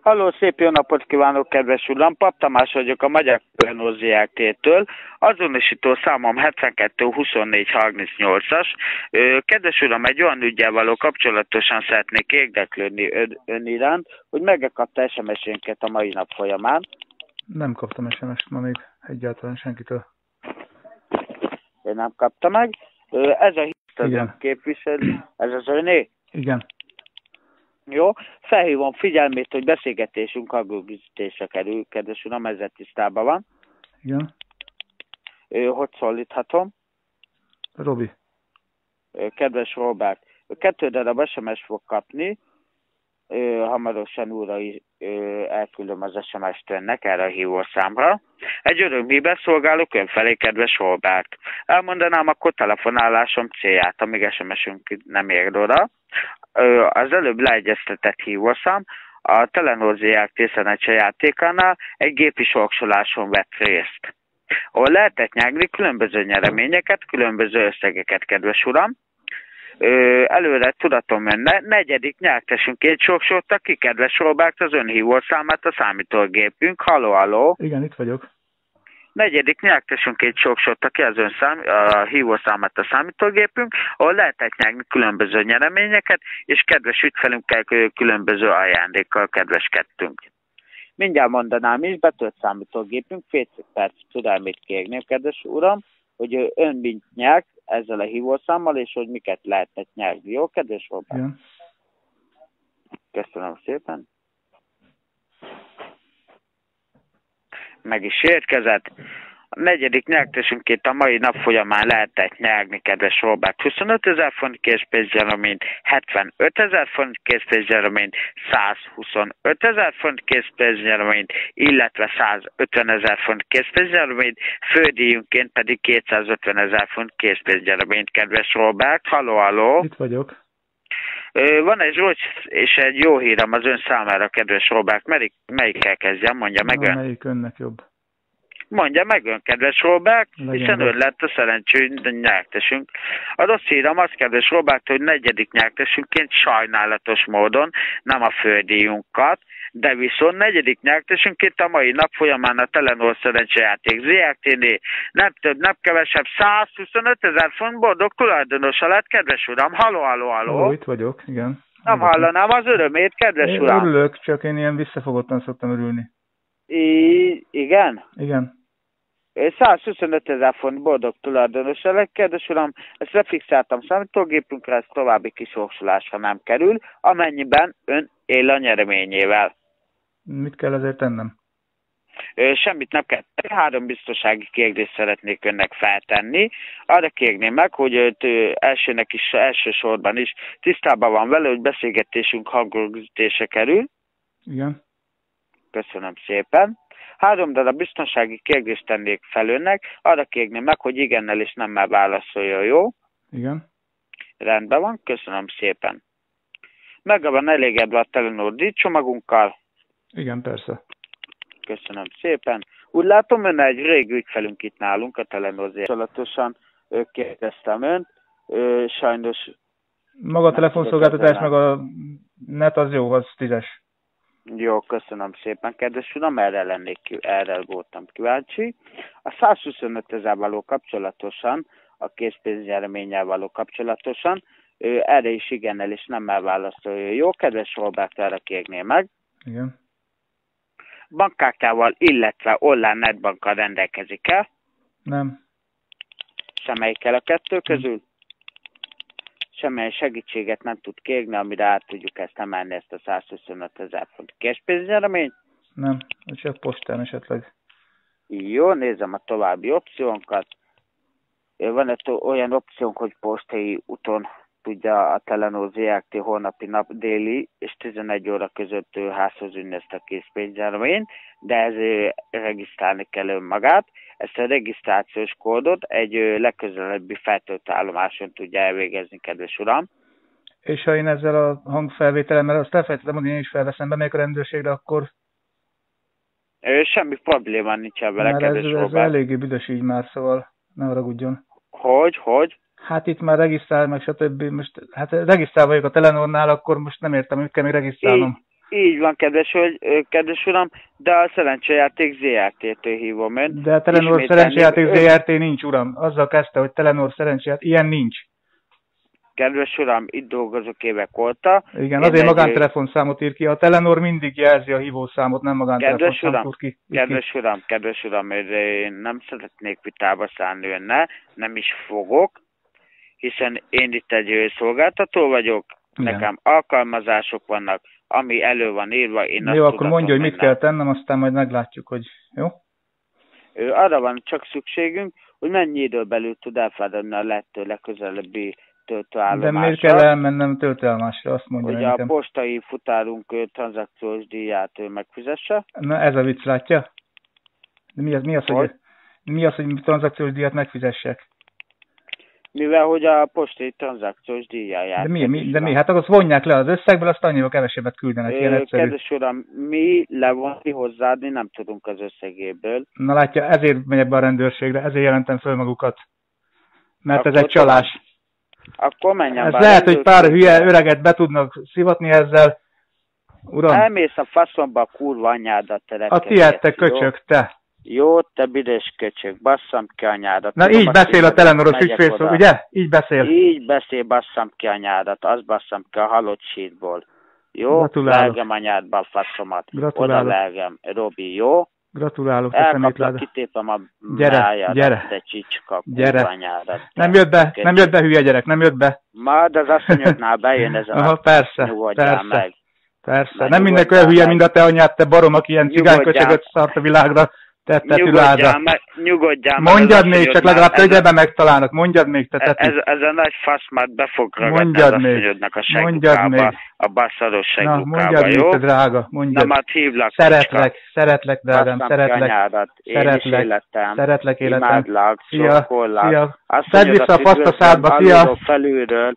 Halló, szép jó napot kívánok, kedves uram! Pap Tamás vagyok a Magyar Telenor Zrt-től. Azonosító számom 72 24 38-as. Kedves uram, egy olyan üggyel való kapcsolatosan szeretnék érdeklődni ön iránt, hogy megkapta SMS-énket a mai nap folyamán. Nem kaptam SMS-t ma még egyáltalán senkitől. Én nem kapta meg. Ez a hírt képviselő, ez az öné? Igen. Jó, felhívom figyelmét, hogy beszélgetésünk agrogüzítésre kerül, kedves uram, ezzel tisztában van. Igen. Hogy szólíthatom? Robi. Kedves Robert, 2 darab SMS fog kapni, hamarosan újra elküldöm az SMS-t önnek erre a hívószámra. Egy örömhírben szolgálok ön felé, kedves Robert. Elmondanám akkor telefonálásom célját, amíg SMS-ünk nem ér oda. Az előbb leegyeztetett hívószám a Telenor Zrt. Szeneccse játékánál egy gépi sorsoláson vett részt, ahol lehetett nyerni különböző nyereményeket, különböző összegeket, kedves uram. Előre tudatom önne, 4. nyertesünként sorsolta ki, kedves Robert, az önhívószámát a számítógépünk. Halló. Igen, itt vagyok. 4. nyertesünként sorsolta ki az a hívószámát a számítógépünk, ahol lehetett nyerni különböző nyereményeket, és kedves ügyfelünkkel különböző ajándékkal kedveskedtünk. Mindjárt mondanám is, betölt számítógépünk, fél perc türelmét kérném, kedves uram, hogy ön mint nyert ezzel a hívószámmal, és hogy miket lehetett nyerni. Jó, kedves Robert? Igen. Köszönöm szépen. Meg is érkezett. A 4. nyertesünként a mai nap folyamán lehetett nyerni, kedves Robert, 25 000 forint készpénznyereményt, 75 000 forint készpénznyereményt, 125 000 forint készpénznyereményt, illetve 150 000 forint készpénznyereményt, fődíjunként pedig 250 000 forint készpénznyereményt, kedves Robert. Halló. Itt vagyok. Van egy rossz és egy jó hírem az ön számára, kedves Robert. Melyikkel kezdjem? Mondja meg ön. Melyik önnek jobb? Mondja meg ön, kedves Robert, hiszen ön rossz. lett a szerencsés nyertesünk. A rossz hírem az, kedves Robert, hogy 4. nyertesünként sajnálatos módon, nem a földíjunkat, de viszont 4. nyertesünként a mai nap folyamán a Telenor Szerencsejáték Zrt-nél nem több, nem kevesebb 125 000 forint boldog tulajdonosa lett, kedves uram. Halló. Itt vagyok, igen. Nem hallanám az örömét, kedves uram. Örülök, csak én ilyen visszafogottan szoktam örülni. Igen? Igen. 125 000 forint boldog tulajdonosa lett, kedves uram. Ezt lefixáltam számítógépünkre, ez további kisorsolásra nem kerül, amennyiben ön él a nyereményével. Mit kell ezért tennem? Semmit nem kell. 3 biztonsági kérdést szeretnék önnek feltenni. Arra kérném meg, hogy elsősorban is tisztában van vele, hogy beszélgetésünk hangrögzítése kerül. Igen. Köszönöm szépen. 3 darab biztonsági kérdést tennék fel önnek. Arra kérném meg, hogy igennel és nemmel válaszoljon, jó? Igen. Rendben van, köszönöm szépen. Meg van elégedve a Telenor díjcsomagunkkal? Igen, persze. Köszönöm szépen. Úgy látom, ön egy régi ügyfelünk itt nálunk a Telenor Zrt-nél. Kérdeztem önt. Sajnos... Maga a telefonszolgáltatás, meg a net az jó, az 10-es. Jó, köszönöm szépen, kedves uram, erre voltam kíváncsi. A 125 000 való kapcsolatosan, a készpénznyereményel való kapcsolatosan, erre is igennel és nemmel válaszolja. Jó, kedves Robert, erre kérném meg. Igen. Bankkártyával, illetve online netbankkal rendelkezik-e? Nem. Semmelyikkel a 2 közül? Semmilyen segítséget nem tud kérni, amire át tudjuk ezt emelni, ezt a 125 000 font készpénznyereményt? Nem, csak postán esetleg. Jó, nézem a további opciónkat. Van egy olyan opciónk, hogy postai úton tudja a Telenor Zrt. Holnapi nap déli és 11 óra között házhoz vinni ezt a készpénznyereményt, de ezért regisztrálni kell önmagát. Ezt a regisztrációs kódot egy legközelebbi feltöltőállomáson tudja elvégezni, kedves uram. És ha én ezzel a hangfelvételemmel, azt elfelejtettem mondani, én is felveszem, bemegyek a rendőrségre, akkor... Semmi probléma nincsen vele, kedves Robert. Ez eléggé büdös így már, szóval ne haragudjon. Hogy? Hát itt már regisztrál, meg stb. Most, hát regisztrál vagyok a Telenornál, akkor most nem értem, hogy kell még regisztrálnom. Így van, kedves uram, de a szerencsejáték ZRT-től hívom ön. De a Telenor szerencsejáték ZRT nincs, uram. Azzal kezdte, hogy Telenor szerencsejáték, ilyen nincs. Kedves uram, itt dolgozok évek óta. Igen, azért magántelefonszámot ír ki. A Telenor mindig jelzi a hívószámot, nem magántelefonszámot ír ki. Kedves uram, én nem szeretnék vitába szállni önnel, nem is fogok, hiszen én itt egy szolgáltató vagyok, igen. Nekem alkalmazások vannak, ami elő van írva, én azt jó, akkor mondja, hogy mit kell tennem, aztán majd meglátjuk, hogy jó? Arra van csak szükségünk, hogy mennyi időn belül tud elfáradni a lehető legközelebbi töltőállomásra. De miért kell elmennem töltőállomásra, azt mondja hogy nekem. Hogy a postai futárunk tranzakciós díját megfizesse. Na ez a vicc, látja? De mi az, hogy tranzakciós díjat megfizessek? Mivel, hogy a postai tranzakciós díjáját. De mi? Hát akkor vonják le az összegből, azt annyival kevesebbet küldenek, ilyen egyszerű. Kedves uram, mi levonni hozzád, mi nem tudunk az összegéből. Na látja, ezért megyek be a rendőrségre, ezért jelentem föl magukat. Mert akkor ez egy csalás. Akkor menjen be. Ez lehet, hogy pár hülye öreget be tudnak szivatni ezzel. Uram. Elmész a faszomba a kurva anyádat. A tiéd, köcsög, te. Jó, te büdös köcsög, basszam ki anyádat. Na így beszél a telenoros ügyfélszó, ugye? Így beszél. Így beszél, basszam ki anyádat, azt basszam ki a halott sítból. Jó? Lelgem anyádba a faszomat. Oda lelgem. Robi, jó? Gratulálok, te szemétláda. Kitépem a májádat, te csicska, kurva anyádat. Nem jött be hülye gyerek, nem jött be. Majd az asszonyoknál bejön ezen a nyugodjál meg. Persze, nem mindenki olyan hülye, mint a te anyád, te barom, aki ilyen cigányköcsögöt szart a világra. Nyugodjál. Mondjad még, csak legalább tögyebe megtalálnak. Mondjad még, te teti. Ez a nagy faszmát be fog ragadni az asszonyodnak a seggukába, a baszaros seggukába, jó? Mondjad még, te drága, mondjad. Na, majd hívlak. Szeretlek, drágám, szeretlek életem. Imádlak, sokkollak. Szedd vissza a faszt a szádba, szia. Felülről,